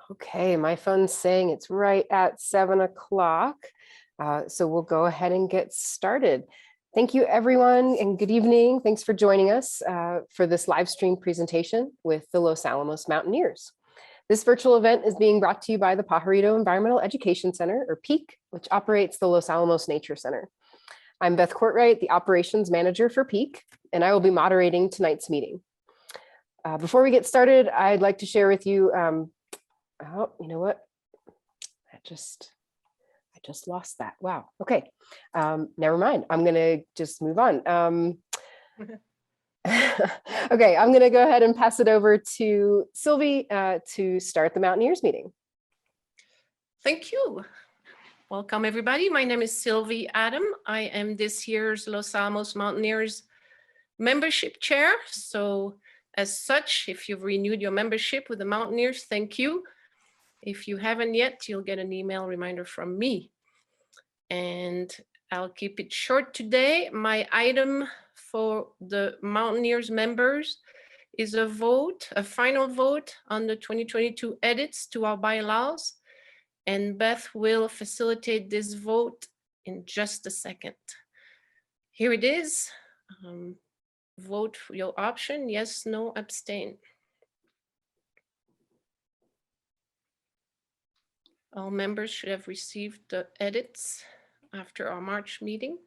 Okay, my phone's saying it's right at 7 o'clock. So we'll go ahead and get started. Thank you, everyone, and good evening. Thanks for joining us for this live stream presentation with the Los Alamos Mountaineers. This virtual event is being brought to you by the Pajarito Environmental Education Center, or PEAC, which operates the Los Alamos Nature Center. I'm Beth Courtwright, the Operations Manager for PEAC, and I will be moderating tonight's meeting. Before we get started, I'd like to share with you, oh, you know what? I just lost that. Wow. Okay. Never mind. I'm going to just move on. Okay, I'm going to go ahead and pass it over to Sylvie to start the Mountaineers meeting. Thank you. Welcome, everybody. My name is Sylvie Adam. I am this year's Los Alamos Mountaineers membership chair. So as such, if you've renewed your membership with the Mountaineers, thank you. If you haven't yet, you'll get an email reminder from me. And I'll keep it short today. My item for the Mountaineers members is a vote, a final vote on the 2022 edits to our bylaws. And Beth will facilitate this vote in just a second. Here it is. Vote for your option, yes, no, abstain. All members should have received the edits after our March meeting.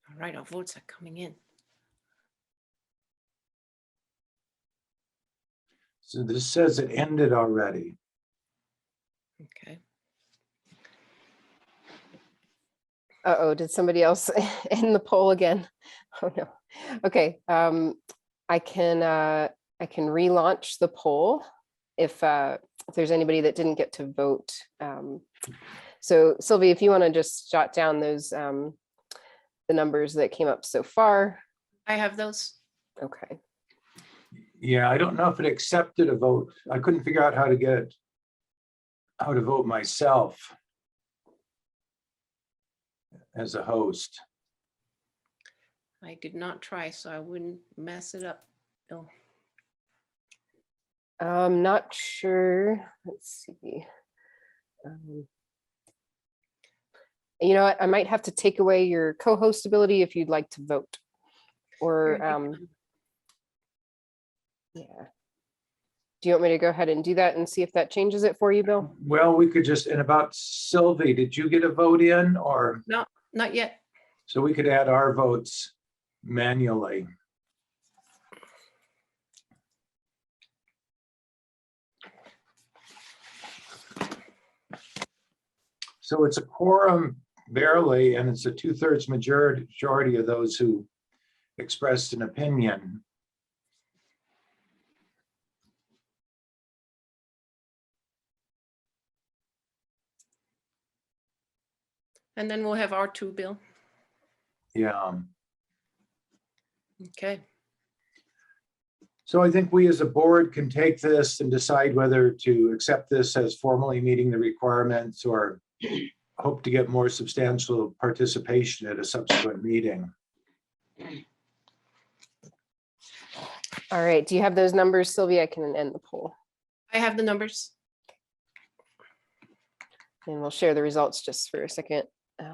All right, our votes are coming in. So this says it ended already. Okay. Uh-oh, did somebody else end the poll again? Oh no. Okay, I can relaunch the poll if there's anybody that didn't get to vote. So Sylvie, if you want to just jot down those the numbers that came up so far. I have those. Okay. Yeah, I don't know if it accepted a vote. I couldn't figure out how to vote myself as a host. I did not try, so I wouldn't mess it up. No. I'm not sure. Let's see. You know what? I might have to take away your co-host ability if you'd like to vote. Or yeah. Do you want me to go ahead and do that and see if that changes it for you, Bill? Well, we could just, and about Sylvie, did you get a vote in or? No, not yet. So we could add our votes manually. So it's a quorum barely, and it's a 2/3 majority of those who expressed an opinion. And then we'll have R2, Bill. Yeah. Okay. So I think we as a board can take this and decide whether to accept this as formally meeting the requirements or hope to get more substantial participation at a subsequent meeting. All right. Do you have those numbers, Sylvia? I can end the poll. I have the numbers. And we'll share the results just for a second. I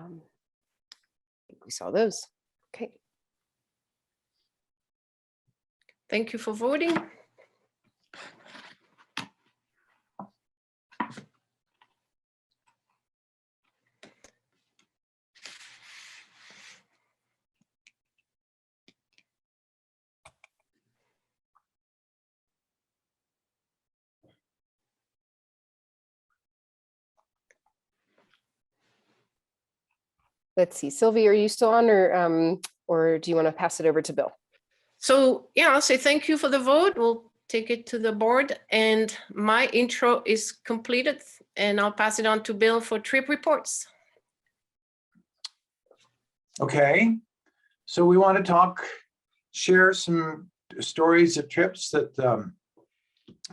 think we saw those. Okay. Thank you for voting. Let's see, Sylvie, are you still on or do you want to pass it over to Bill? So yeah, I'll say thank you for the vote. We'll take it to the board and my intro is completed and I'll pass it on to Bill for trip reports. Okay, so we want to share some stories of trips that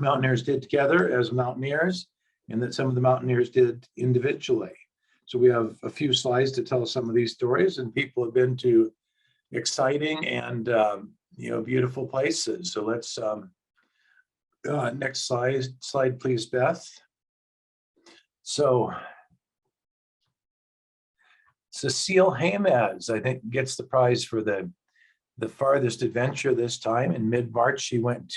Mountaineers did together as Mountaineers and that some of the Mountaineers did individually. So we have a few slides to tell some of these stories, and people have been to exciting and beautiful places. So let's next slide, please, Beth. So Cecile Jemez, I think, gets the prize for the farthest adventure this time. In mid-March, she went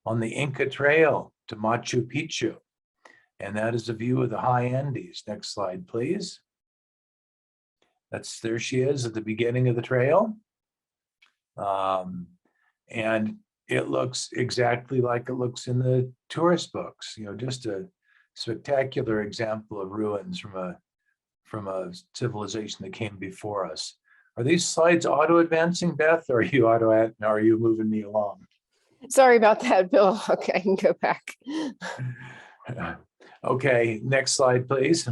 on the Inca Trail to Machu Picchu. And that is a view of the high Andes. Next slide, please. There she is at the beginning of the trail. And it looks exactly like it looks in the tourist books, just a spectacular example of ruins from a civilization that came before us. Are these slides auto-advancing, Beth, or are you moving me along? Sorry about that, Bill. Okay, I can go back. Okay, next slide, please.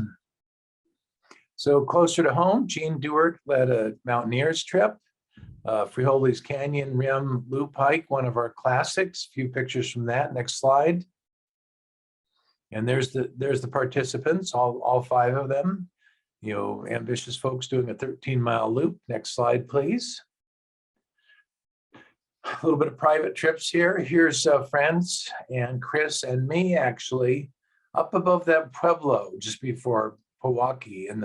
So closer to home, Jean Dewart led a Mountaineers trip. Frijoles Canyon Rim Loop Hike, one of our classics. A few pictures from that. Next slide. And there's the participants, all 5 of them. Ambitious folks doing a 13-mile loop. Next slide, please. A little bit of private trips here. Here's friends and Chris and me, actually, up above that pueblo just before Pewaukee in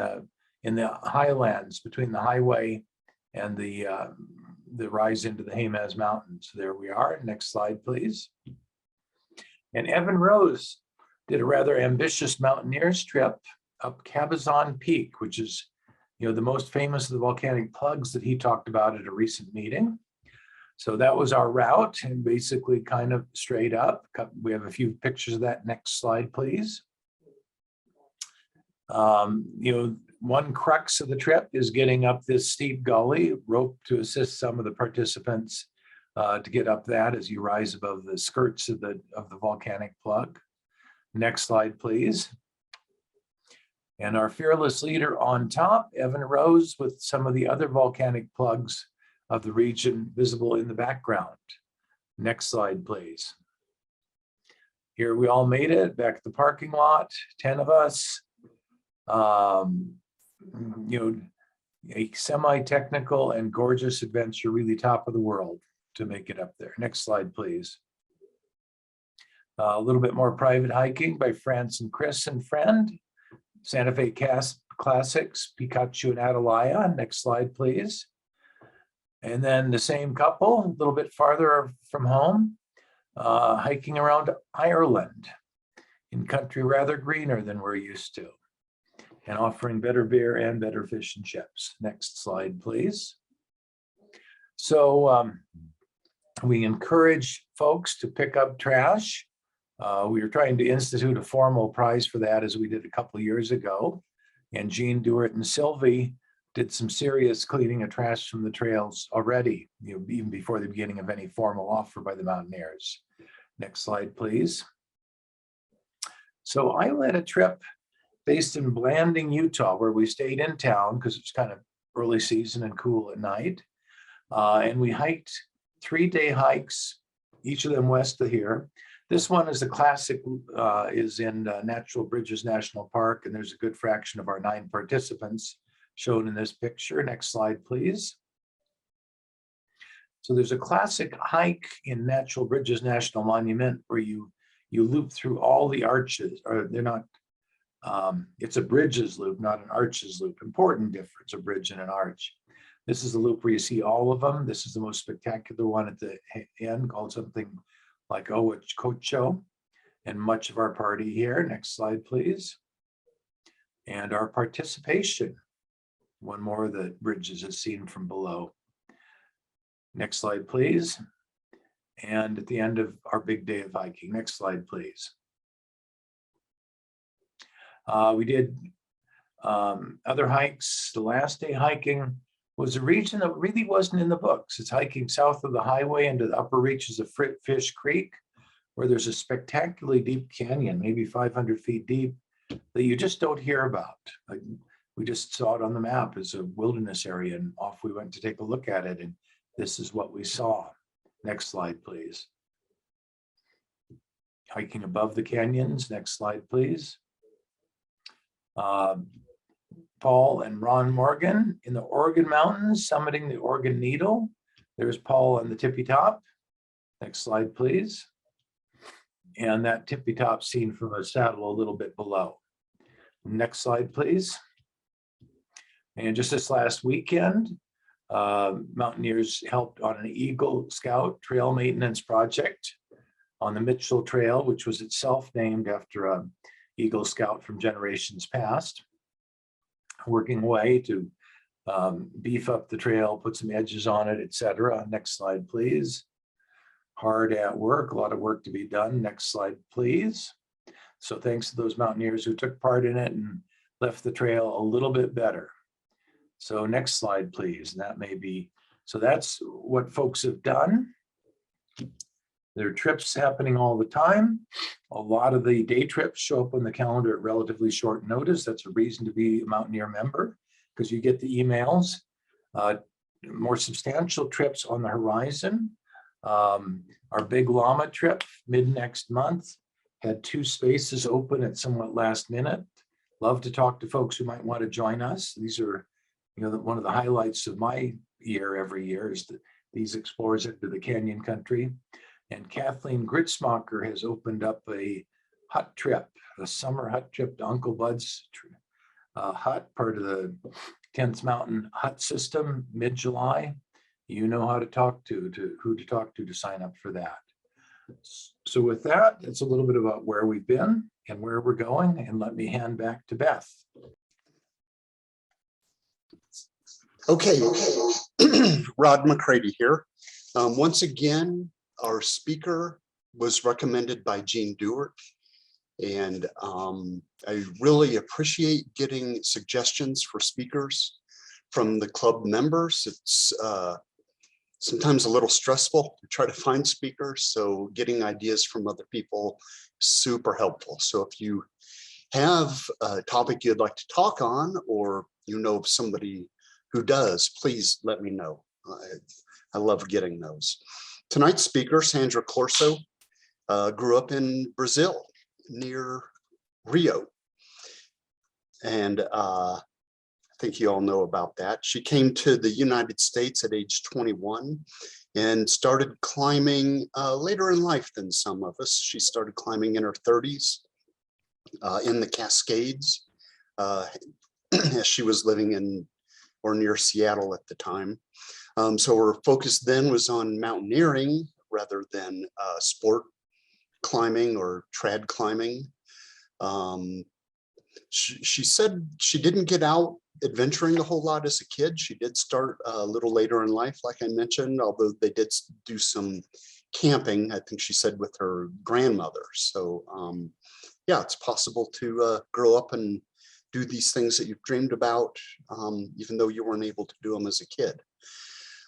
the highlands between the highway and the rise into the Jemez Mountains. There we are. Next slide, please. And Evan Rose did a rather ambitious Mountaineers trip up Cabazon Peak, which is, the most famous of the volcanic plugs that he talked about at a recent meeting. So that was our route, and basically kind of straight up. We have a few pictures of that. Next slide, please. One crux of the trip is getting up this steep gully, rope to assist some of the participants to get up that as you rise above the skirts of the volcanic plug. Next slide, please. And our fearless leader on top, Evan Rose, with some of the other volcanic plugs of the region visible in the background. Next slide, please. Here we all made it back at the parking lot, 10 of us. A semi-technical and gorgeous adventure, really top of the world to make it up there. Next slide, please. A little bit more private hiking by France and Chris and friend. Santa Fe Classics, Pikachu and Atalaya. Next slide, please. And then the same couple, a little bit farther from home, hiking around Ireland in country rather greener than we're used to, and offering better beer and better fish and chips. Next slide, please. So we encourage folks to pick up trash. We were trying to institute a formal prize for that, as we did a couple of years ago. And Jean Dewart and Sylvie did some serious cleaning of trash from the trails already, even before the beginning of any formal offer by the Mountaineers. Next slide, please. So I led a trip based in Blanding, Utah, where we stayed in town because it's kind of early season and cool at night. And we hiked 3-day hikes, each of them west of here. This one is a classic, is in Natural Bridges National Park, and there's a good fraction of our 9 participants shown in this picture. Next slide, please. So there's a classic hike in Natural Bridges National Monument where you loop through all the arches, or they're not, it's a bridges loop, not an arches loop. Important difference, a bridge and an arch. This is the loop where you see all of them. This is the most spectacular one at the end, called something like Ohuachocho, and much of our party here. Next slide, please. And our participation. One more of the bridges is seen from below. Next slide, please. And at the end of our big day of hiking. Next slide, please. We did other hikes. The last day hiking was a region that really wasn't in the books. It's hiking south of the highway into the upper reaches of Fish Creek, where there's a spectacularly deep canyon, maybe 500 feet deep, that you just don't hear about. Like, we just saw it on the map as a wilderness area, and off we went to take a look at it, and this is what we saw. Next slide, please. Hiking above the canyons. Next slide, please. Paul and Ron Morgan in the Oregon Mountains, summiting the Oregon Needle. There's Paul on the tippy top. Next slide, please. And that tippy top seen from a saddle a little bit below. Next slide, please. And just this last weekend, Mountaineers helped on an Eagle Scout trail maintenance project on the Mitchell Trail, which was itself named after an Eagle Scout from generations past, working away to beef up the trail, put some edges on it, etc. Next slide, please. Hard at work, a lot of work to be done. Next slide, please. So thanks to those Mountaineers who took part in it and left the trail a little bit better. So next slide, please. And that may be, so that's what folks have done. There are trips happening all the time. A lot of the day trips show up on the calendar at relatively short notice. That's a reason to be a Mountaineer member, because you get the emails. More substantial trips on the horizon. Our big llama trip mid next month had 2 spaces open at somewhat last minute. Love to talk to folks who might want to join us. These are, one of the highlights of my year every year is these explorers into the canyon country. And Kathleen Gritzmacher has opened up a hut trip, a summer hut trip to Uncle Bud's hut, part of the 10th Mountain Hut System, mid-July. You know how to talk to who to talk to sign up for that. So with that, it's a little bit about where we've been and where we're going, and let me hand back to Beth. Okay, Rod McCready here. Once again, our speaker was recommended by Jean Dewart, and I really appreciate getting suggestions for speakers from the club members. It's sometimes a little stressful to try to find speakers, so getting ideas from other people is super helpful. So if you have a topic you'd like to talk on, or you know of somebody who does, please let me know. I love getting those. Tonight's speaker, Sandra Corso, grew up in Brazil near Rio. And I think you all know about that. She came to the United States at age 21 and started climbing later in life than some of us. She started climbing in her 30s in the Cascades as she was living in or near Seattle at the time. So her focus then was on mountaineering rather than sport climbing or trad climbing. She said she didn't get out adventuring a whole lot as a kid. She did start a little later in life, like I mentioned, although they did do some camping, I think she said, with her grandmother. So yeah, it's possible to grow up and do these things that you've dreamed about, even though you weren't able to do them as a kid.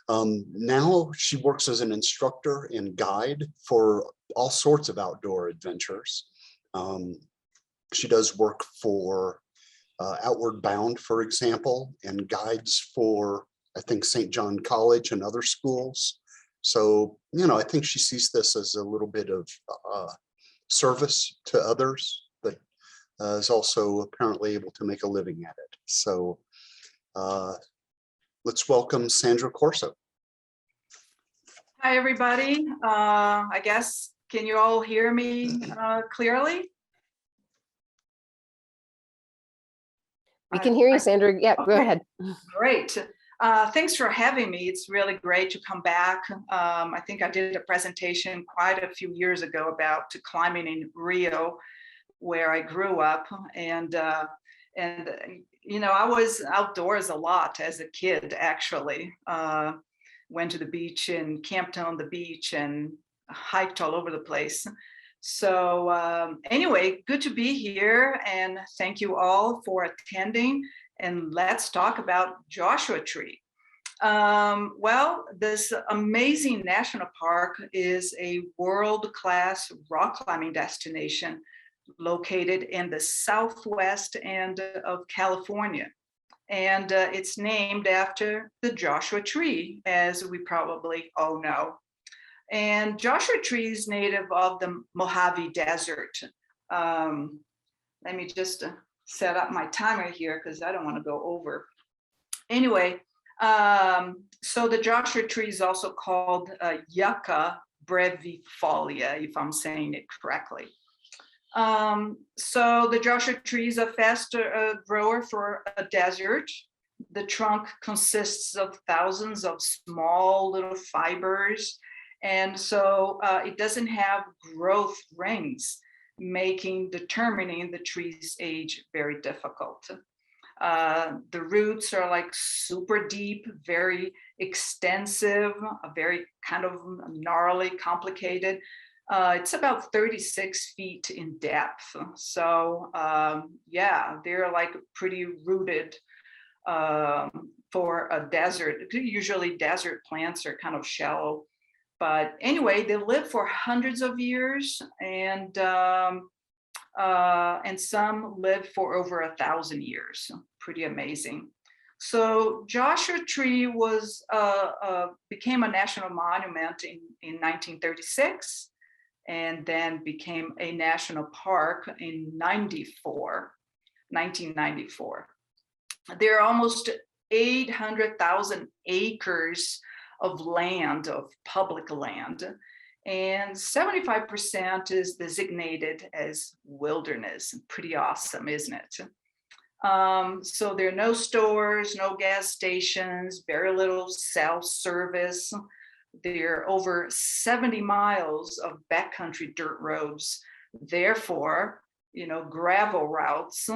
Now she works as an instructor and guide for all sorts of outdoor adventures. She does work for Outward Bound, for example, and guides for, I think, St. John College and other schools. So, I think she sees this as a little bit of service to others, but is also apparently able to make a living at it. So let's welcome Sandra Corso. Hi, everybody. I guess, can you all hear me clearly? We can hear you, Sandra. Yeah, Okay. Go ahead. Great. Thanks for having me. It's really great to come back. I think I did a presentation quite a few years ago about climbing in Rio, where I grew up. And I was outdoors a lot as a kid, actually. Went to the beach and camped on the beach and hiked all over the place. So anyway, good to be here, and thank you all for attending. And let's talk about Joshua Tree. Well, this amazing national park is a world-class rock climbing destination located in the southwest end of California. And it's named after the Joshua Tree, as we probably all know. And Joshua Tree is native of the Mojave Desert. Let me just set up my timer here because I don't want to go over. Anyway, So the Joshua tree is also called Yucca brevifolia, if I'm saying it correctly. So the Joshua tree is a fast grower for a desert. The trunk consists of thousands of small little fibers. And so it doesn't have growth rings, making determining the tree's age very difficult. The roots are like super deep, very extensive, very kind of gnarly, complicated. It's about 36 feet in depth. So yeah, they're like pretty rooted for a desert. Usually desert plants are kind of shallow. But anyway, they live for hundreds of years, and some live for over 1,000 years. Pretty amazing. So Joshua Tree was became a national monument in 1936, and then became a national park in 1994. There are almost 800,000 acres of land, of public land, and 75% is designated as wilderness. Pretty awesome, isn't it? So there are no stores, no gas stations, very little self-service. There are over 70 miles of backcountry dirt roads. Therefore, gravel routes.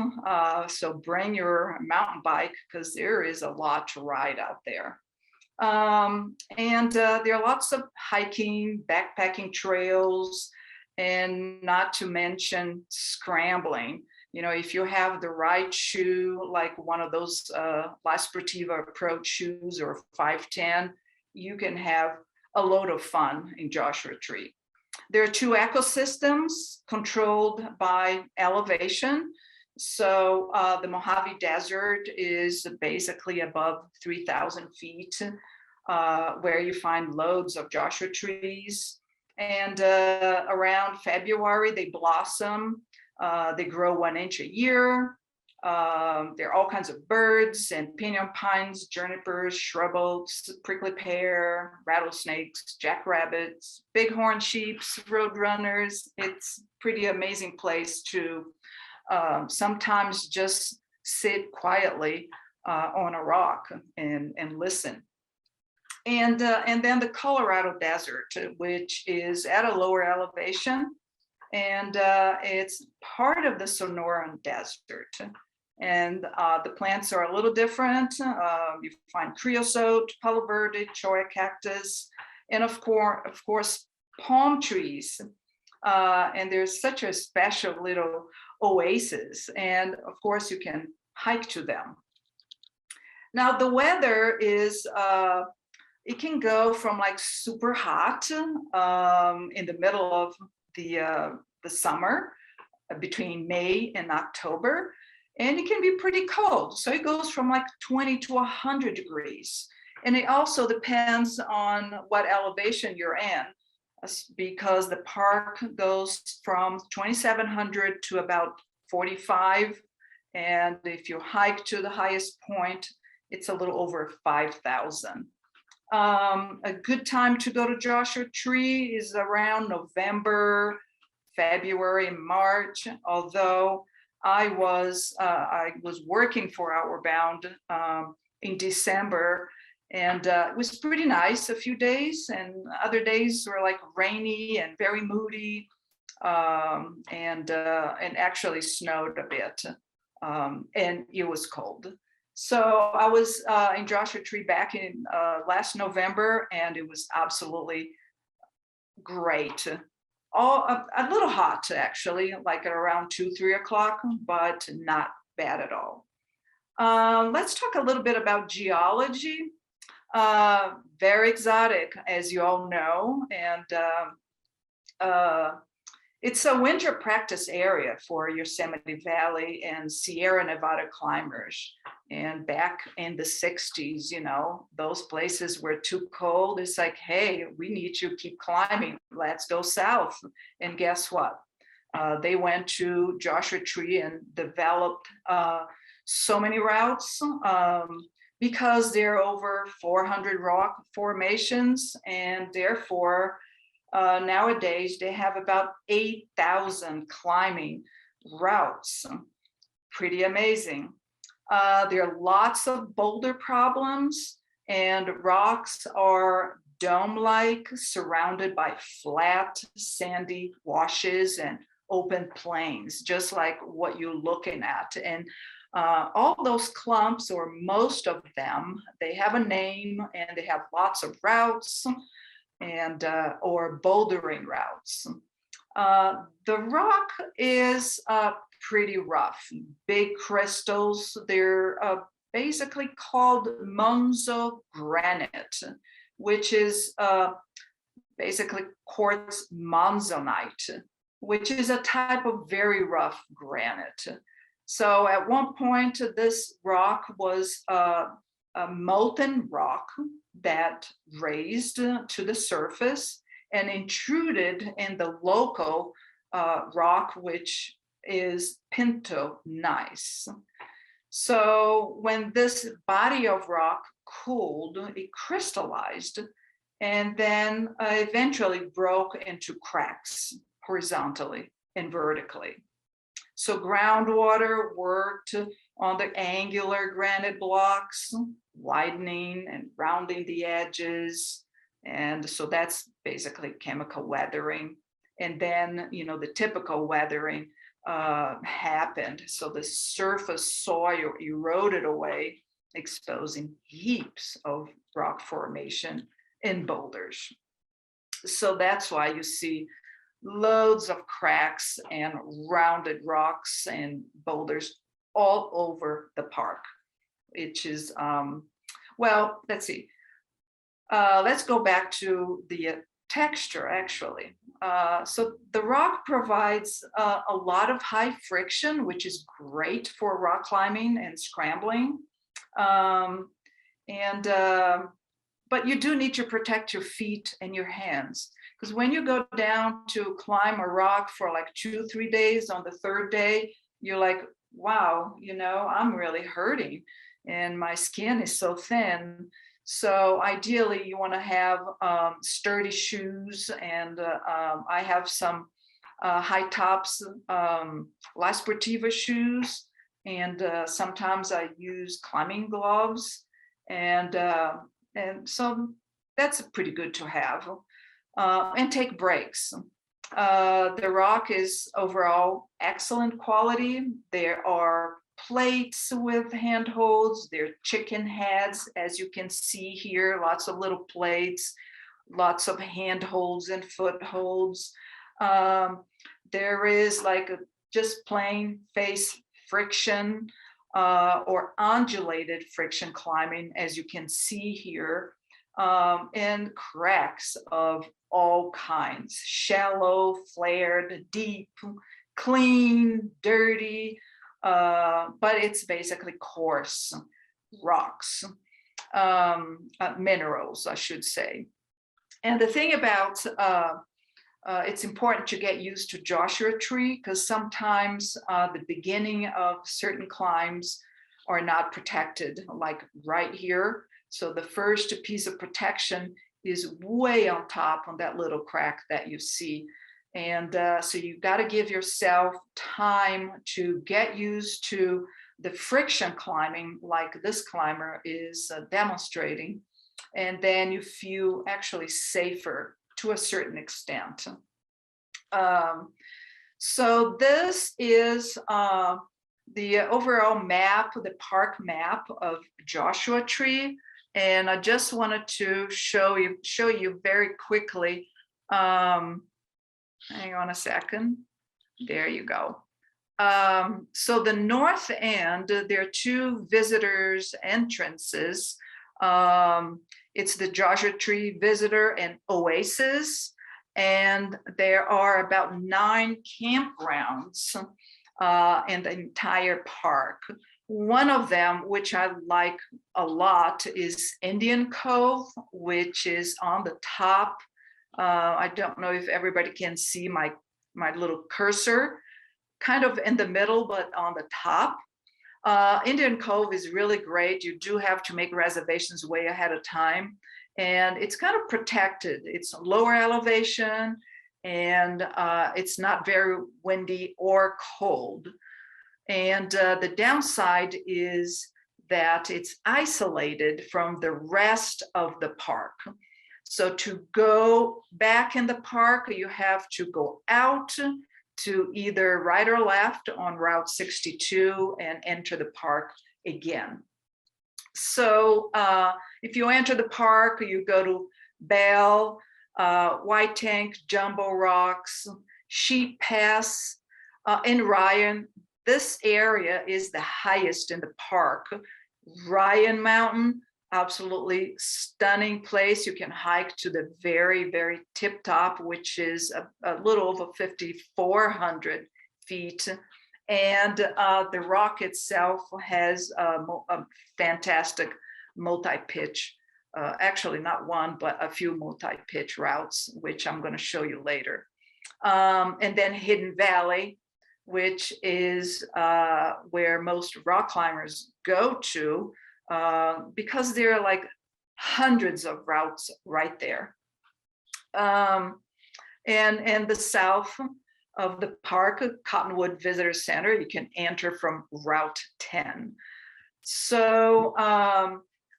So bring your mountain bike, because there is a lot to ride out there. And there are lots of hiking, backpacking trails, and not to mention scrambling. If you have the right shoe, like one of those La Sportiva Approach shoes or 510, you can have a load of fun in Joshua Tree. There are two ecosystems controlled by elevation. So the Mojave Desert is basically above 3,000 feet, where you find loads of Joshua trees. And around February, they blossom. They grow 1 inch a year. There are all kinds of birds and pinyon pines, junipers, shrub oaks, prickly pear, rattlesnakes, jackrabbits, bighorn sheep, roadrunners. It's pretty amazing place to sometimes just sit quietly on a rock and listen. And then the Colorado Desert, which is at a lower elevation, and it's part of the Sonoran Desert. And the plants are a little different. You find creosote, palo verde, cholla cactus, and of course, palm trees. And there's such a special little oasis. And of course, you can hike to them. Now, the weather is, it can go from like super hot in the middle of the summer, between May and October, and it can be pretty cold. So it goes from like 20 to 100 degrees. And it also depends on what elevation you're in, because the park goes from 2,700 to about 45. And if you hike to the highest point, it's a little over 5,000. A good time to go to Joshua Tree is around November, February, and March, although I was working for Outward Bound in December, and it was pretty nice a few days, and other days were like rainy and very moody, and actually snowed a bit, and it was cold. So I was in Joshua Tree back in last November, and it was absolutely great. A little hot, actually, like at around 2-3 o'clock, but not bad at all. Let's talk a little bit about geology. Very exotic, as you all know, and it's a winter practice area for Yosemite Valley and Sierra Nevada climbers. And back in the 60s, those places were too cold. It's like, hey, we need you to keep climbing. Let's go south. And guess what? They went to Joshua Tree and developed so many routes. because there are over 400 rock formations, and therefore nowadays they have about 8,000 climbing routes. Pretty amazing. There are lots of boulder problems, and rocks are dome-like, surrounded by flat, sandy washes and open plains, just like what you're looking at. And all those clumps, or most of them, they have a name and they have lots of routes and or bouldering routes. The rock is pretty rough, big crystals. They're basically called Monzo granite, which is basically quartz monzonite, which is a type of very rough granite. So at one point, this rock was a molten rock that raised to the surface and intruded in the local rock, which is pinto gneiss. So when this body of rock cooled, it crystallized and then eventually broke into cracks horizontally and vertically. So groundwater worked on the angular granite blocks, widening and rounding the edges. And so that's basically chemical weathering. And then, the typical weathering happened. So the surface soil eroded away, exposing heaps of rock formation in boulders. So that's why you see loads of cracks and rounded rocks and boulders all over the park, which is, well, let's see. Let's go back to the texture, actually. So the rock provides a lot of high friction, which is great for rock climbing and scrambling. But you do need to protect your feet and your hands, because when you go down to climb a rock for like 2-3 days, on the third day, you're like, wow, I'm really hurting and my skin is so thin. So ideally you want to have sturdy shoes, and I have some high tops La Sportiva shoes, and sometimes I use climbing gloves, and so that's pretty good to have. And take breaks. The rock is overall excellent quality. There are plates with handholds. There are chicken heads, as you can see here, lots of little plates, lots of handholds and footholds. There is like just plain face friction or undulated friction climbing, as you can see here, and cracks of all kinds, shallow, flared, deep, clean, dirty, but it's basically coarse rocks, minerals, I should say. And the thing about, it's important to get used to Joshua Tree, because sometimes the beginning of certain climbs are not protected, like right here. So the first piece of protection is way on top on that little crack that you see. And so you got to give yourself time to get used to the friction climbing, like this climber is demonstrating. And then you feel actually safer to a certain extent. So this is the overall map, the park map of Joshua Tree. And I just wanted to show you very quickly. Hang on a second. There you go. So the north end, there are two visitors entrances. It's the Joshua Tree Visitor and Oasis. And there are about 9 campgrounds in the entire park. One of them, which I like a lot, is Indian Cove, which is on the top. I don't know if everybody can see my little cursor, kind of in the middle, but on the top. Indian Cove is really great. You do have to make reservations way ahead of time, and it's kind of protected. It's lower elevation, and it's not very windy or cold. And the downside is that it's isolated from the rest of the park. So to go back in the park, you have to go out to either right or left on Route 62 and enter the park again. So if you enter the park, you go to Bell, White Tank, Jumbo Rocks, Sheep Pass, and Ryan. This area is the highest in the park. Ryan Mountain, absolutely stunning place. You can hike to the very, very tip top, which is a little over 5,400 feet. And the rock itself has a fantastic multi-pitch, actually not one, but a few multi-pitch routes, which I'm going to show you later. And then Hidden Valley, which is where most rock climbers go to, because there are like hundreds of routes right there. And the south of the park, Cottonwood Visitor Center, you can enter from Route 10. So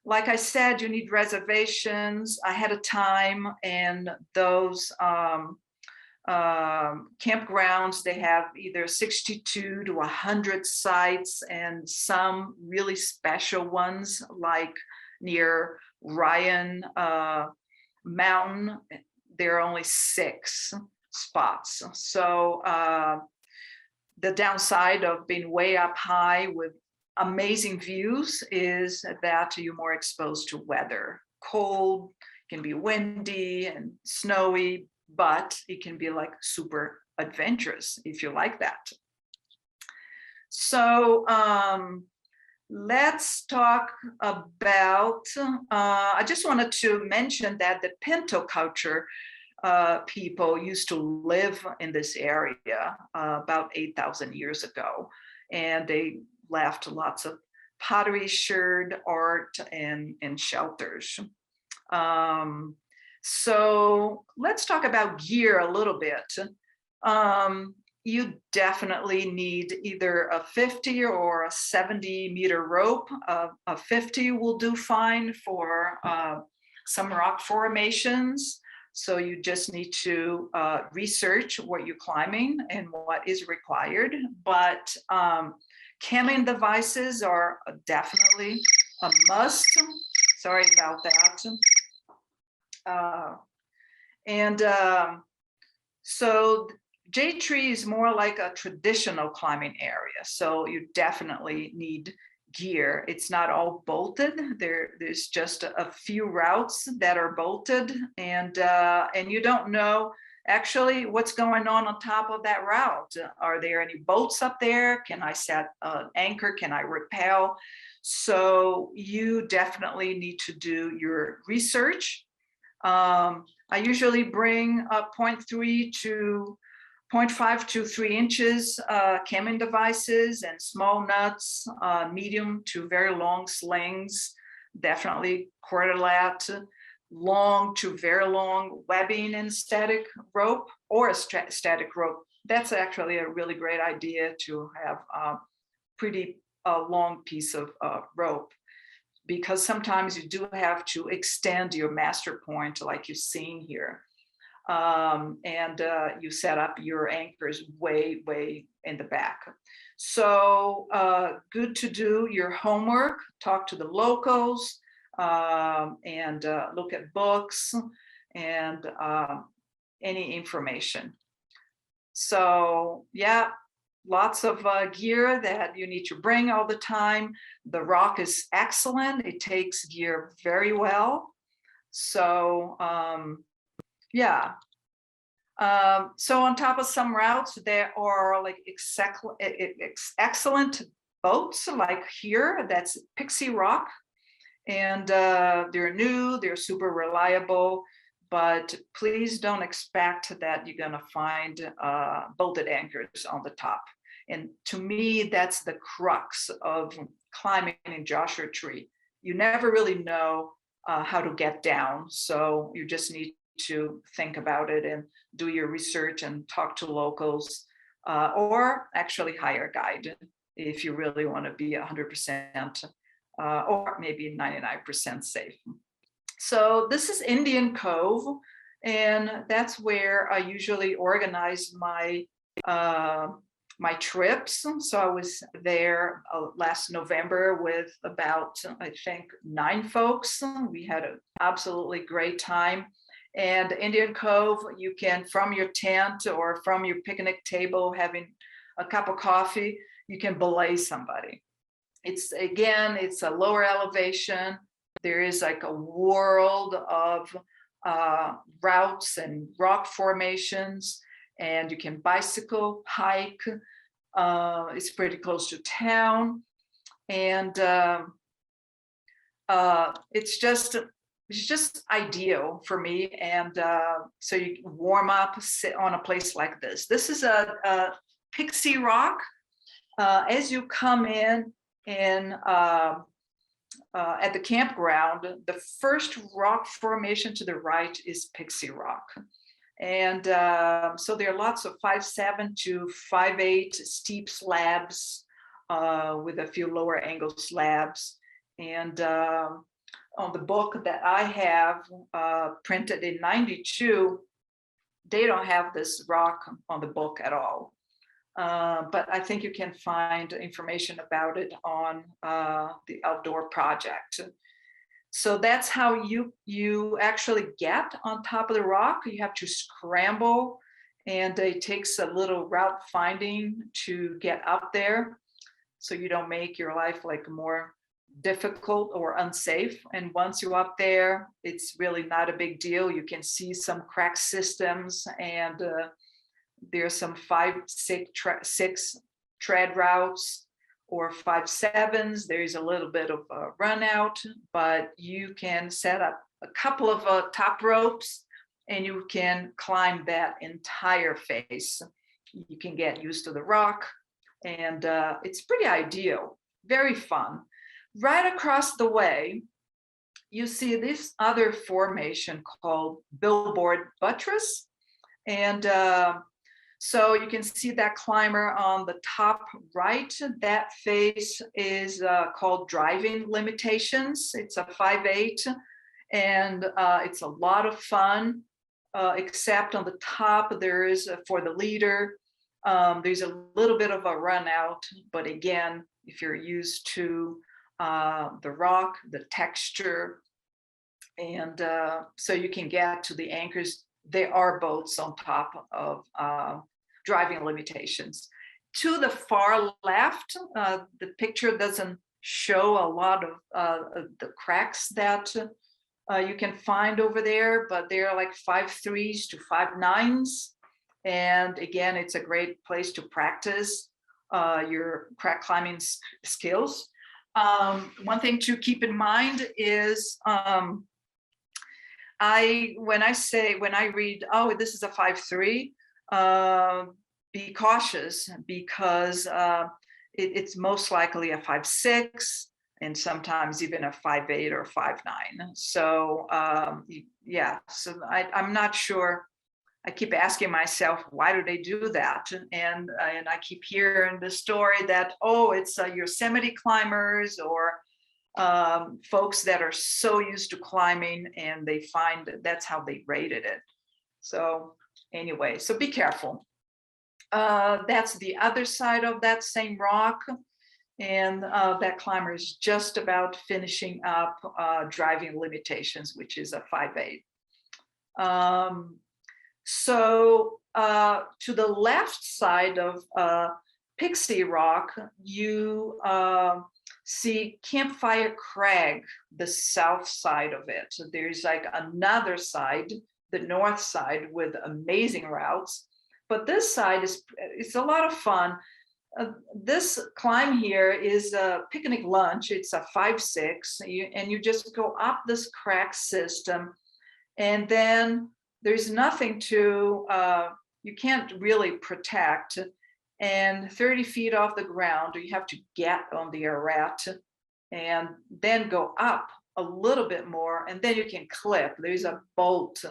like I said, you need reservations ahead of time, and those campgrounds, they have either 62 to 100 sites, and some really special ones like near Ryan Mountain, there are only 6 spots. So the downside of being way up high with amazing views is that you're more exposed to weather. Cold, can be windy and snowy, but it can be like super adventurous if you like that. So let's talk about, I just wanted to mention that the Pinto culture people used to live in this area about 8,000 years ago, and they left lots of pottery, sherd, art, and shelters. So let's talk about gear a little bit. You definitely need either a 50 or a 70 meter rope. A 50 will do fine for some rock formations. So you just need to research what you're climbing and what is required. But camming devices are definitely a must. Sorry about that. So J-Tree is more like a traditional climbing area. So you definitely need gear. It's not all bolted. There's just a few routes that are bolted, and you don't know actually what's going on top of that route. Are there any boats up there? Can I set an anchor? Can I rappel? So you definitely need to do your research. I usually bring a 0.3 to 0.5 to 3 inches camming devices and small nuts, medium to very long slings, definitely quarter lat, long to very long webbing and static rope, or a static rope. That's actually a really great idea, to have a pretty long piece of rope, because sometimes you do have to extend your master point like you've seen here. And you set up your anchors way, way in the back. So good to do your homework, talk to the locals, and look at books and any information. So yeah, lots of gear that you need to bring all the time. The rock is excellent. It takes gear very well. So yeah. So on top of some routes, there are like excellent boats, like here, that's Pixie Rock. And they're new, they're super reliable, but please don't expect that you're gonna find bolted anchors on the top. And to me, that's the crux of climbing in Joshua Tree. You never really know how to get down. So you just need to think about it and do your research and talk to locals, or actually hire a guide if you really want to be 100% or maybe 99% safe. So this is Indian Cove, and that's where I usually organize my my trips. So I was there last November with about, I think, 9 folks. We had an absolutely great time. And Indian Cove, you can, from your tent or from your picnic table, having a cup of coffee, you can belay somebody. It's, again, it's a lower elevation. There is like a world of routes and rock formations, and you can bicycle, hike. It's pretty close to town, and it's just ideal for me. And so you warm up, sit on a place like this. This is a Pixie Rock. As you come in and at the campground, the first rock formation to the right is Pixie Rock. And so there are lots of 5.7 to 5.8 steep slabs with a few lower angle slabs. And on the book that I have printed in '92, they don't have this rock on the book at all. But I think you can find information about it on the Outdoor Project. So that's how you actually get on top of the rock. You have to scramble, and it takes a little route finding to get up there, so you don't make your life like more difficult or unsafe. And once you're up there, it's really not a big deal. You can see some crack systems, and there's some 5.6 tread routes or 5.7s. There's a little bit of a run out, but you can set up a couple of top ropes and you can climb that entire face. You can get used to the rock, and it's pretty ideal, very fun. Right across the way, you see this other formation called Billboard Buttress. And so you can see that climber on the top right. That face is called Driving Limitations. It's a 5.8, and it's a lot of fun, except on the top there is, for the leader, there's a little bit of a run out. But again, if you're used to the rock, the texture, and so you can get to the anchors. There are boats on top of Driving Limitations. To the far left, the picture doesn't show a lot of the cracks that you can find over there, but they're like 5.3s to 5.9s. And again, it's a great place to practice your crack climbing skills. One thing to keep in mind is when I read, oh, this is a 5.3, be cautious, because it's most likely a 5.6 and sometimes even a 5.8 or 5.9. So yeah, so I'm not sure. I keep asking myself, why do they do that? And I keep hearing the story that, oh, it's Yosemite climbers or folks that are so used to climbing, and they find that's how they rated it. So anyway, so be careful. That's the other side of that same rock. And that climber is just about finishing up Driving Limitations, which is a 5.8. So to the left side of Pixie Rock, you see Campfire Crag, the south side of it. So there's like another side, the north side, with amazing routes. But this side it's a lot of fun. This climb here is a picnic lunch. It's a 5.6, and you just go up this crack system, and then there's nothing to, you can't really protect. and 30 feet off the ground, you have to get on the arete and then go up a little bit more, and then you can clip. There's a bolt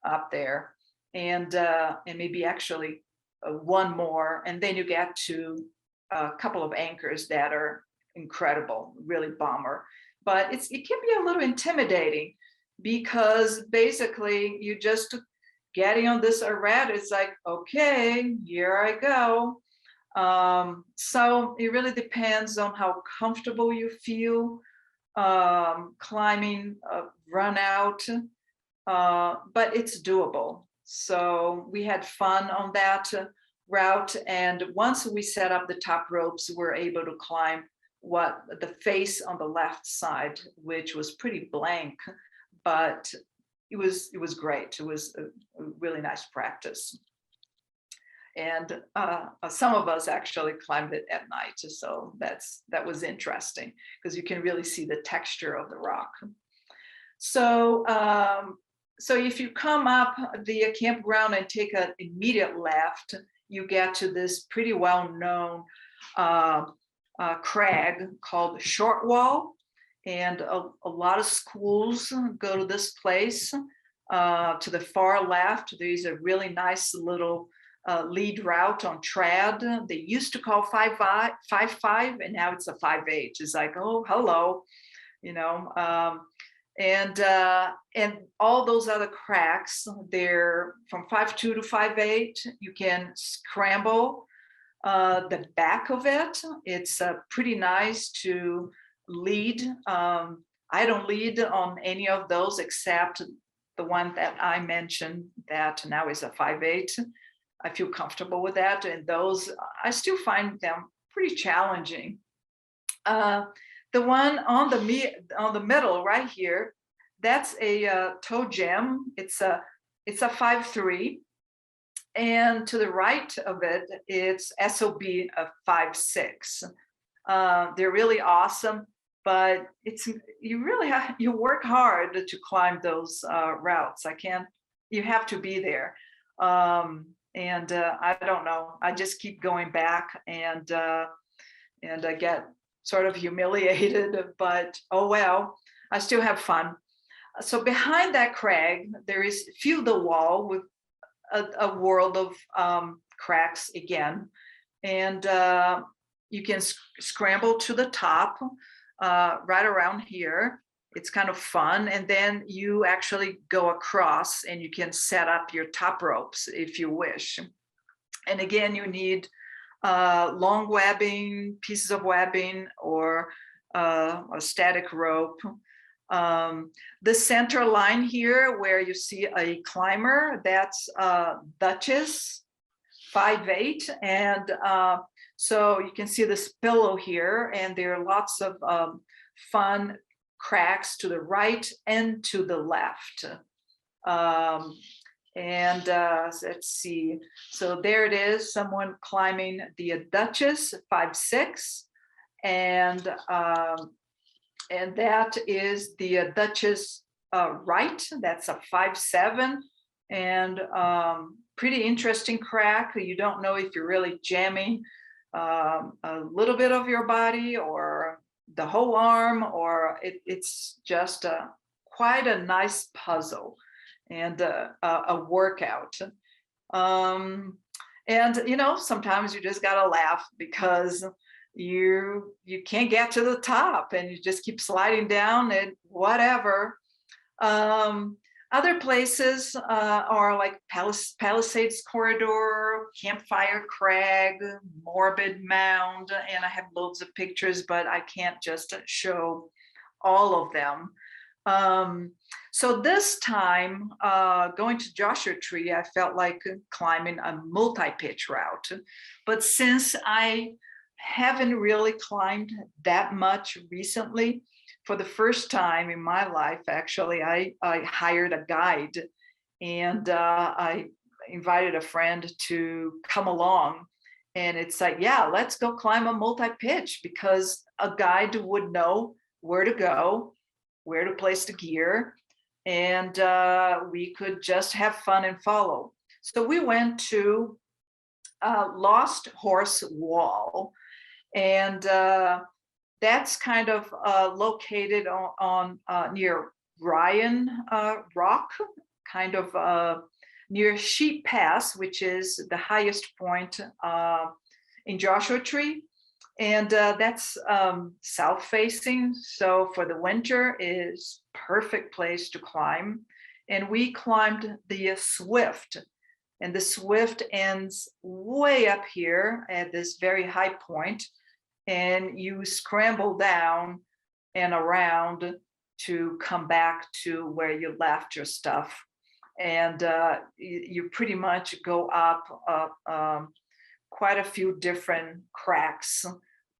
up there, and maybe actually one more, and then you get to a couple of anchors that are incredible, really bomber. But it can be a little intimidating, because basically you just getting on this arete, it's like, okay, here I go. So it really depends on how comfortable you feel climbing run out, but it's doable. So we had fun on that route, and once we set up the top ropes, we're able to climb the face on the left side, which was pretty blank, but it was great. It was a really nice practice. And some of us actually climbed it at night, so that was interesting, because you can really see the texture of the rock. So so if you come up the campground and take an immediate left, you get to this pretty well-known crag called Short Wall, and a lot of schools go to this place. To the far left, there's a really nice little lead route on trad. They used to call 5.5, and now it's a 5.8. It's like, oh, hello, you know. And all those other cracks, they're from 5.2 to 5.8. You can scramble the back of it. It's pretty nice to lead. I don't lead on any of those except the one that I mentioned that now is a 5.8. I feel comfortable with that, and those I still find them pretty challenging. The one on the middle right here, that's a toe jam. It's a 5.3, and to the right of it, it's SOB of 5.6. They're really awesome, but you work hard to climb those routes. You have to be there. And I don't know, I just keep going back, and I get sort of humiliated, but oh well, I still have fun. So behind that crag, there is Feel the Wall, with a world of cracks again. And you can scramble to the top right around here. It's kind of fun. And then you actually go across, and you can set up your top ropes if you wish. And again, you need long webbing, pieces of webbing, or a static rope. The center line here where you see a climber, that's Duchess 5.8. And so you can see this pillow here, and there are lots of fun cracks to the right and to the left. Let's see. So there it is, someone climbing the Duchess 5.6, and that is the Duchess right. That's a 5.7, and pretty interesting crack. You don't know if you're really jamming a little bit of your body or the whole arm, or it's just quite a nice puzzle and a workout. And you know, sometimes you just gotta laugh, because you can't get to the top, and you just keep sliding down and whatever. Other places are like Palisades Corridor, Campfire Crag, Morbid Mound, and I have loads of pictures, but I can't just show all of them. So this time, going to Joshua Tree, I felt like climbing a multi-pitch route. But since I haven't really climbed that much recently, for the first time in my life, actually, I hired a guide, and I invited a friend to come along. And it's like, yeah, let's go climb a multi-pitch, because a guide would know where to go, where to place the gear, and we could just have fun and follow. So we went to Lost Horse Wall. And that's kind of located on near Ryan Rock, kind of near Sheep Pass, which is the highest point in Joshua Tree. And that's south facing. So for the winter is perfect place to climb. And we climbed the Swift. And the Swift ends way up here at this very high point. And you scramble down and around to come back to where you left your stuff. And you pretty much go up quite a few different cracks.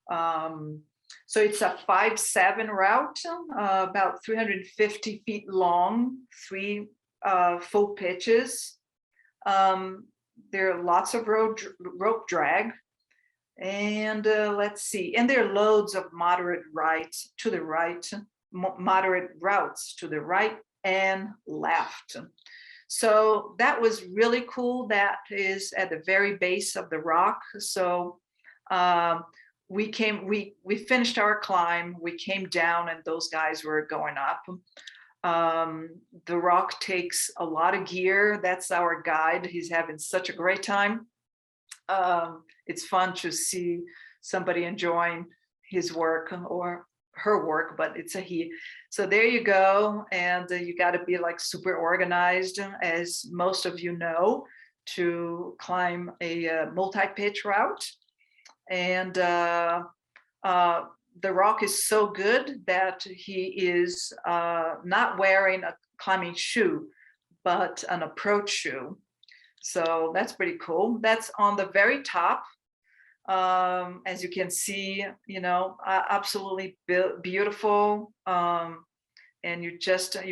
So it's a 5-7 route, about 350 feet long, 3 full pitches. There are lots of rope drag. And let's see, and there are loads of moderate routes to the right and left. So that was really cool. That is at the very base of the rock. So we finished our climb, we came down and those guys were going up. The rock takes a lot of gear. That's our guide. He's having such a great time. It's fun to see somebody enjoying his work or her work, but it's a he. So there you go. And you got to be like super organized, as most of you know, to climb a multi-pitch route. And the rock is so good that he is not wearing a climbing shoe, but an approach shoe. So that's pretty cool. That's on the very top. As you can see, you know, absolutely beautiful. And you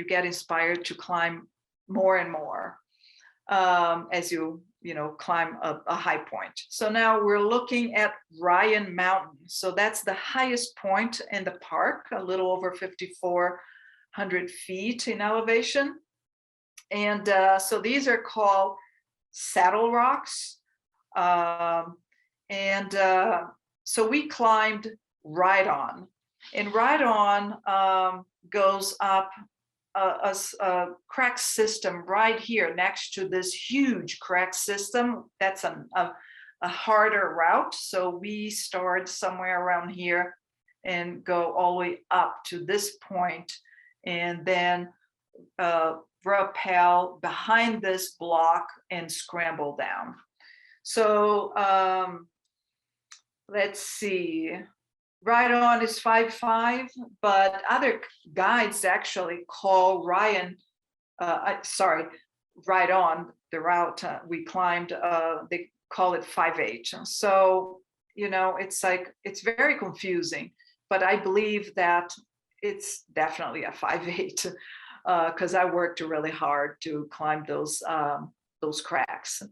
get inspired to climb more and more as you climb a high point. So now we're looking at Ryan Mountain. So that's the highest point in the park, a little over 5,400 feet in elevation. And so these are called saddle rocks. So we climbed Right On. And Right On goes up a crack system right here next to this huge crack system. That's a harder route. So we start somewhere around here and go all the way up to this point, and then rappel behind this block and scramble down. So let's see. Right On is 5.5, but other guides actually call Right On, the route we climbed, they call it 5.8. So, it's very confusing, but I believe that it's definitely a 5.8 because I worked really hard to climb those cracks.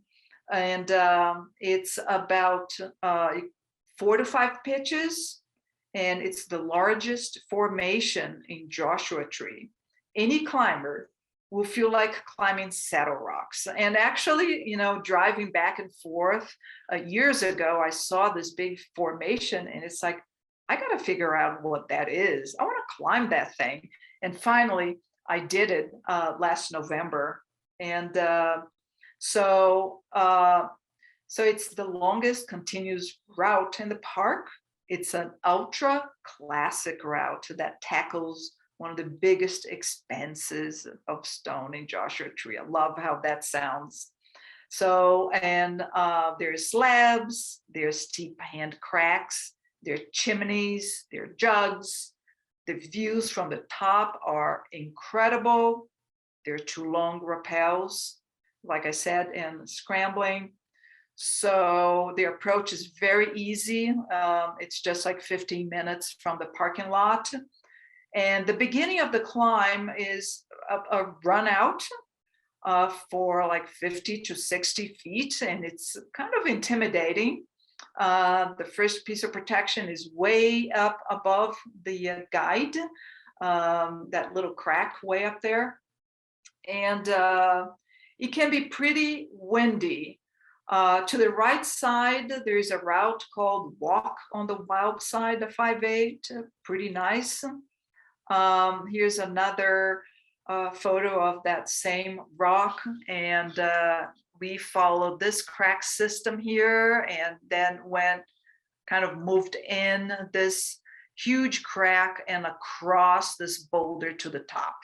And it's about 4 to 5 pitches. And it's the largest formation in Joshua Tree. Any climber will feel like climbing saddle rocks. And actually, driving back and forth years ago, I saw this big formation and it's like, I got to figure out what that is. I want to climb that thing. And finally, I did it last November. And so it's the longest continuous route in the park. It's an ultra classic route that tackles one of the biggest expanses of stone in Joshua Tree. I love how that sounds. So, and there's slabs, there's steep hand cracks, there are chimneys, there are jugs. The views from the top are incredible. There are 2 long rappels, like I said, and scrambling. So the approach is very easy. It's just like 15 minutes from the parking lot. And the beginning of the climb is a run out for like 50 to 60 feet. And it's kind of intimidating. The first piece of protection is way up above the guide, that little crack way up there. And it can be pretty windy. To the right side, there's a route called Walk on the Wild Side of 5/8, pretty nice. Here's another photo of that same rock, and we followed this crack system here, and then kind of moved in this huge crack and across this boulder to the top.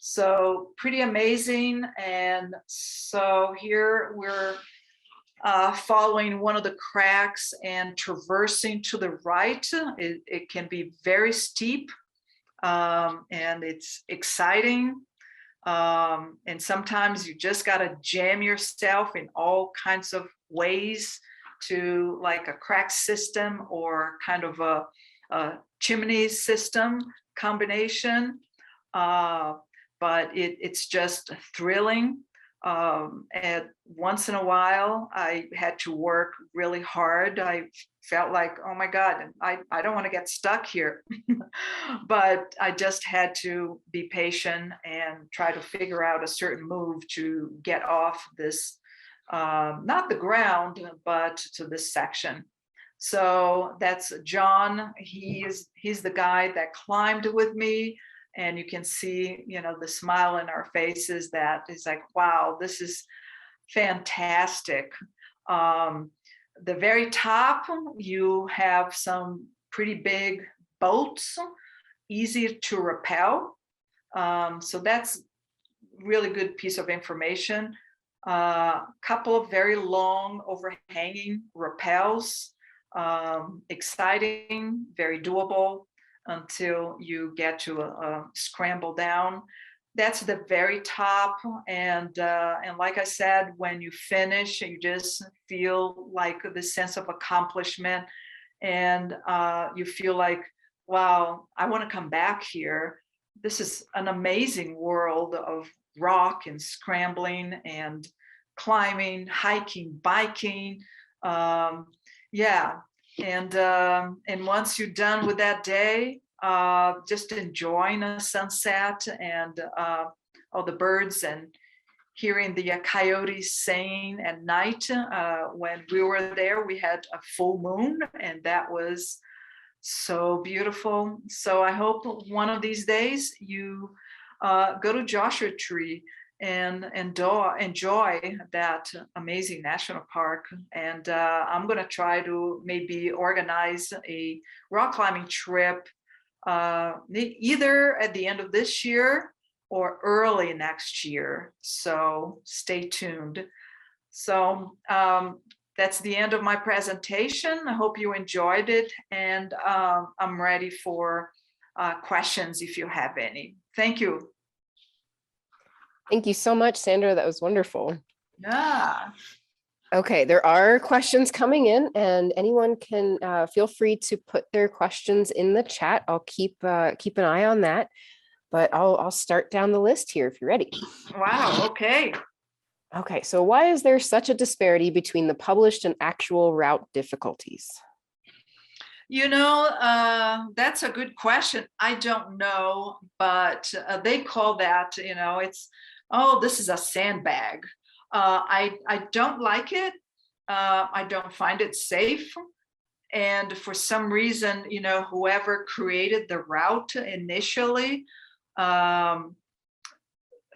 So pretty amazing. And so here we're following one of the cracks and traversing to the right. It can be very steep, and it's exciting. And sometimes you just got to jam yourself in all kinds of ways to like a crack system or kind of a chimney system combination. But it's just thrilling. And once in a while, I had to work really hard. I felt like, oh my God, I don't want to get stuck here. But I just had to be patient and try to figure out a certain move to get off this, not the ground, but to this section. So that's John. He's the guy that climbed with me. And you can see, the smile in our faces that is like, wow, this is fantastic. The very top, you have some pretty big boats, easy to rappel. So that's really good piece of information. Couple of very long overhanging rappels, exciting, very doable, until you get to scramble down. That's the very top. And like I said, when you finish, you just feel like the sense of accomplishment. And you feel like, wow, I want to come back here. This is an amazing world of rock and scrambling and climbing, hiking, biking. Yeah. And once you're done with that day, just enjoying a sunset and all the birds and hearing the coyotes singing at night. When we were there, we had a full moon, and that was so beautiful. So I hope one of these days you go to Joshua Tree and enjoy that amazing national park. And I'm going to try to maybe organize a rock climbing trip either at the end of this year or early next year. So stay tuned. So that's the end of my presentation. I hope you enjoyed it, and I'm ready for questions if you have any. Thank you. Thank you so much, Sandra. That was wonderful. Yeah. Okay, there are questions coming in, and anyone can feel free to put their questions in the chat. I'll keep an eye on that, but I'll start down the list here if you're ready. Wow. Okay. Okay, so why is there such a disparity between the published and actual route difficulties? That's a good question. I don't know, but they call that, it's, oh, this is a sandbag. I don't like it. I don't find it safe. And for some reason, whoever created the route initially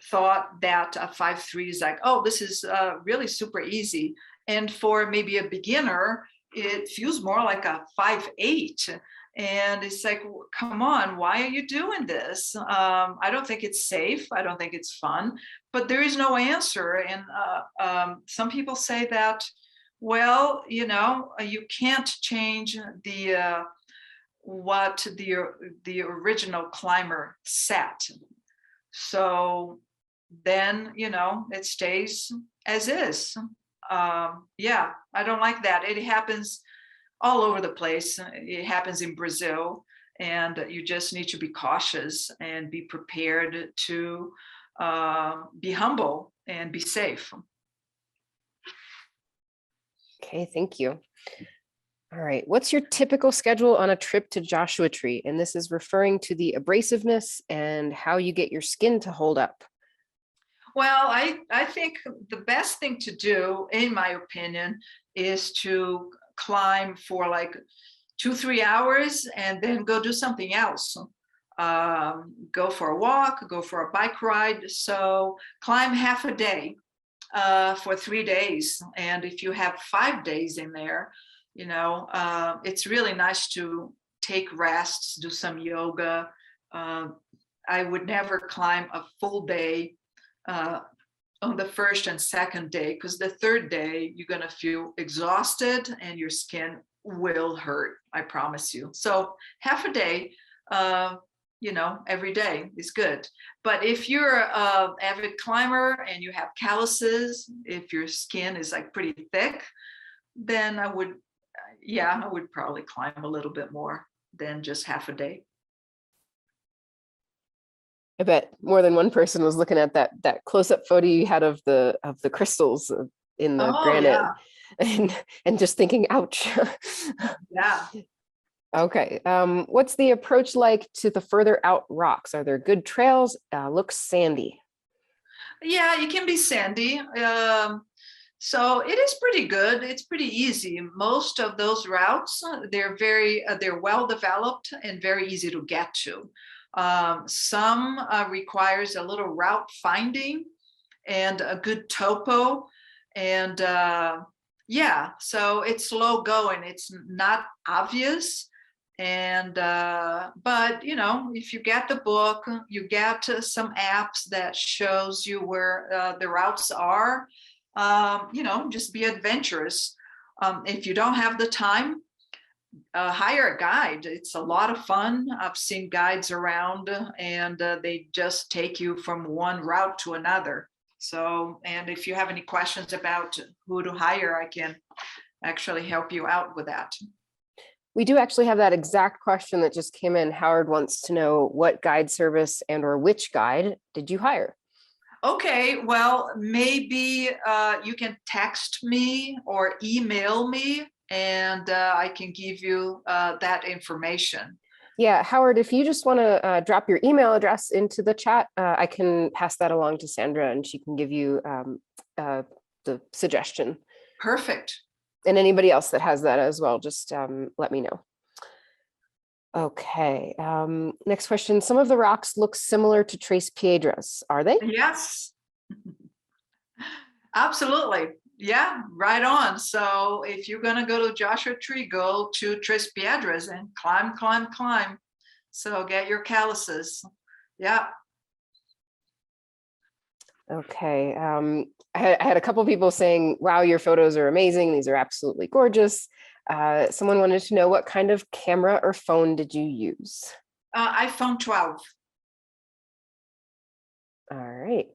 thought that a 5.3 is like, oh, this is really super easy. And for maybe a beginner, it feels more like a 5.8. And it's like, come on, why are you doing this? I don't think it's safe. I don't think it's fun, but there is no answer. And some people say that, well, you can't change what the original climber set. So then, it stays as is. Yeah, I don't like that. It happens all over the place. It happens in Brazil, and you just need to be cautious and be prepared to be humble and be safe. Okay, thank you. All right, what's your typical schedule on a trip to Joshua Tree? And this is referring to the abrasiveness and how you get your skin to hold up. Well, I think the best thing to do, in my opinion, is to climb for like 2-3 hours and then go do something else. Go for a walk, go for a bike ride. So climb half a day for 3 days. And if you have 5 days in there, you know, it's really nice to take rests, do some yoga. I would never climb a full day on the first and second day, because the third day you're going to feel exhausted and your skin will hurt, I promise you. So half a day, you know, every day is good. But if you're an avid climber and you have calluses, if your skin is like pretty thick, then I would probably climb a little bit more than just half a day. I bet more than one person was looking at that close-up photo you had of the crystals in the granite, and just thinking, ouch. Yeah. Okay. What's the approach like to the further out rocks? Are there good trails? Looks sandy. Yeah, it can be sandy. So it is pretty good. It's pretty easy. Most of those routes, they're well developed and very easy to get to. Some requires a little route finding and a good topo. And yeah, so it's slow going. It's not obvious. And but you know, if you get the book, you get some apps that shows you where the routes are. You know, just be adventurous. If you don't have the time, hire a guide. It's a lot of fun. I've seen guides around, and they just take you from one route to another. So, and if you have any questions about who to hire, I can actually help you out with that. We do actually have that exact question that just came in. Howard wants to know what guide service and or which guide did you hire? Okay, well, maybe you can text me or email me, and I can give you that information. Yeah, Howard, if you just want to drop your email address into the chat, I can pass that along to Sandra and she can give you the suggestion. Perfect. And anybody else that has that as well, just let me know. Okay, next question. Some of the rocks look similar to Tres Piedras, are they? Yes, absolutely. Yeah, right on. So if you're going to go to Joshua Tree, go to Tres Piedras and climb, climb, climb. So get your calluses. Yeah. Okay. I had a couple people saying, wow, your photos are amazing. These are absolutely gorgeous. Someone wanted to know, what kind of camera or phone did you use? iPhone 12. All right.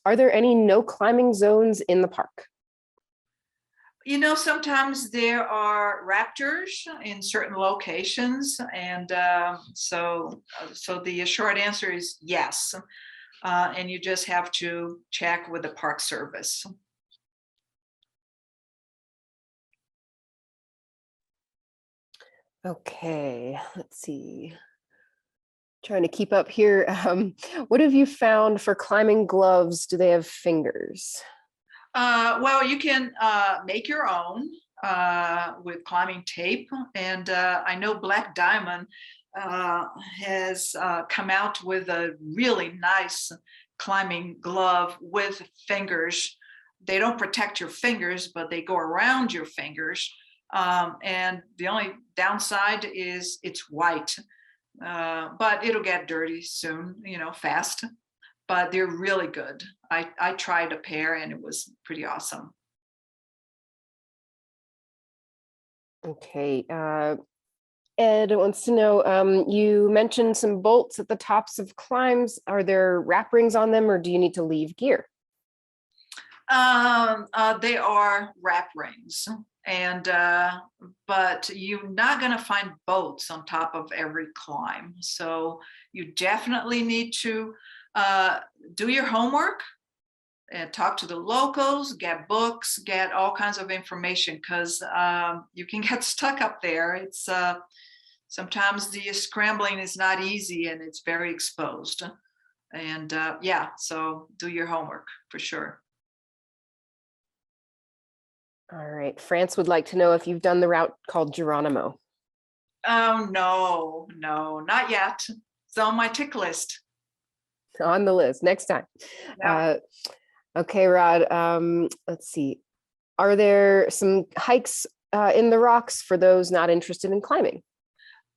Are there any no climbing zones in the park? You know, sometimes there are raptors in certain locations. And so the short answer is yes. And you just have to check with the Park Service. Okay, let's see. Trying to keep up here. What have you found for climbing gloves? Do they have fingers? Well, you can make your own with climbing tape. And I know Black Diamond has come out with a really nice climbing glove with fingers. They don't protect your fingers, but they go around your fingers. And the only downside is it's white, but it'll get dirty soon, you know, fast. But they're really good. I tried a pair and it was pretty awesome. Okay. Ed wants to know, you mentioned some bolts at the tops of climbs. Are there wrap rings on them or do you need to leave gear? They are wrap rings, and but you're not going to find bolts on top of every climb. So you definitely need to do your homework and talk to the locals, get books, get all kinds of information, because you can get stuck up there. It's sometimes the scrambling is not easy and it's very exposed. And yeah, so do your homework for sure. All right. France would like to know if you've done the route called Geronimo. Oh, no, not yet. It's on my tick list. On the list next time. Yeah. Okay, Rod. Let's see. Are there some hikes in the rocks for those not interested in climbing?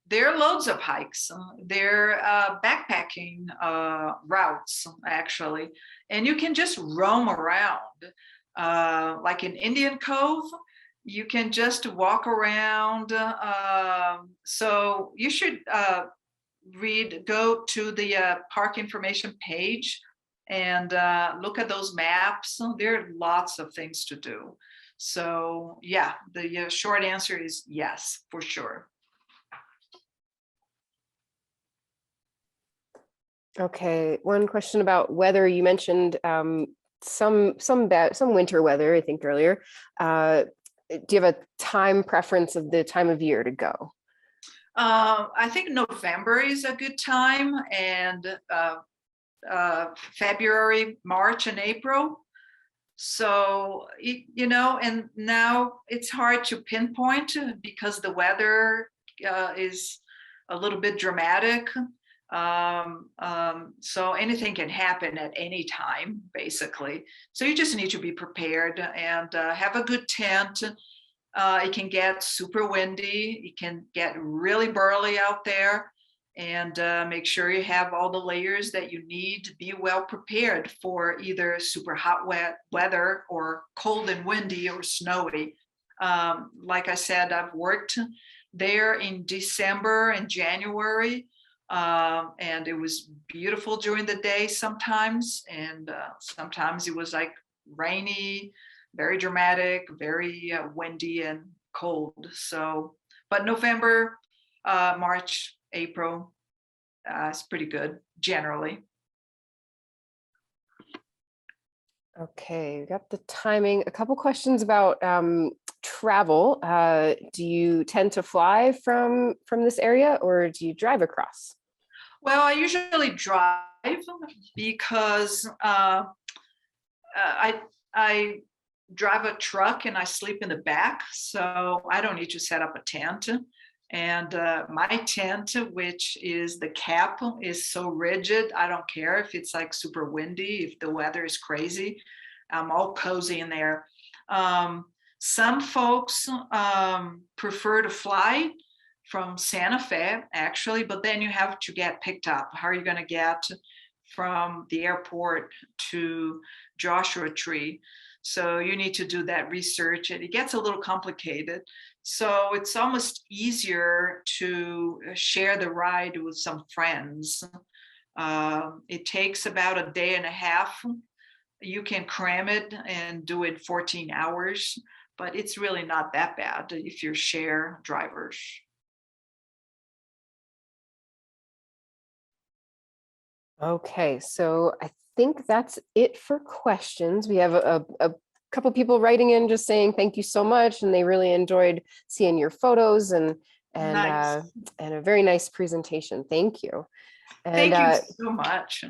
There are loads of hikes. They're backpacking routes, actually. And you can just roam around. Like in Indian Cove, you can just walk around. So you should go to the park information page and look at those maps. There are lots of things to do. So yeah, the short answer is yes, for sure. Okay, one question about weather. You mentioned some winter weather, I think earlier. Do you have a time preference of the time of year to go? I think November is a good time, and February, March, and April. So, and now it's hard to pinpoint because the weather is a little bit dramatic. So anything can happen at any time, basically. So you just need to be prepared and have a good tent. It can get super windy. It can get really burly out there, and make sure you have all the layers that you need to be well prepared for either super hot, wet weather or cold and windy or snowy. Like I said, I've worked there in December and January. And it was beautiful during the day sometimes, and sometimes it was like rainy, very dramatic, very windy and cold. So, but November, March, April, is pretty good generally. Okay, we got the timing. A couple questions about travel. Do you tend to fly from this area, or do you drive across? Well, I usually drive because I drive a truck and I sleep in the back, so I don't need to set up a tent. And my tent, which is the cap, is so rigid. I don't care if it's like super windy, if the weather is crazy, I'm all cozy in there. Some folks prefer to fly from Santa Fe, actually, but then you have to get picked up. How are you going to get from the airport to Joshua Tree? So you need to do that research, and it gets a little complicated. So it's almost easier to share the ride with some friends. It takes about a day and a half. You can cram it and do it 14 hours, but it's really not that bad if you share drivers. Okay, so I think that's it for questions. We have a couple people writing in just saying thank you so much, and they really enjoyed seeing your photos and Nice. and a very nice presentation. Thank you. And Thank you so much.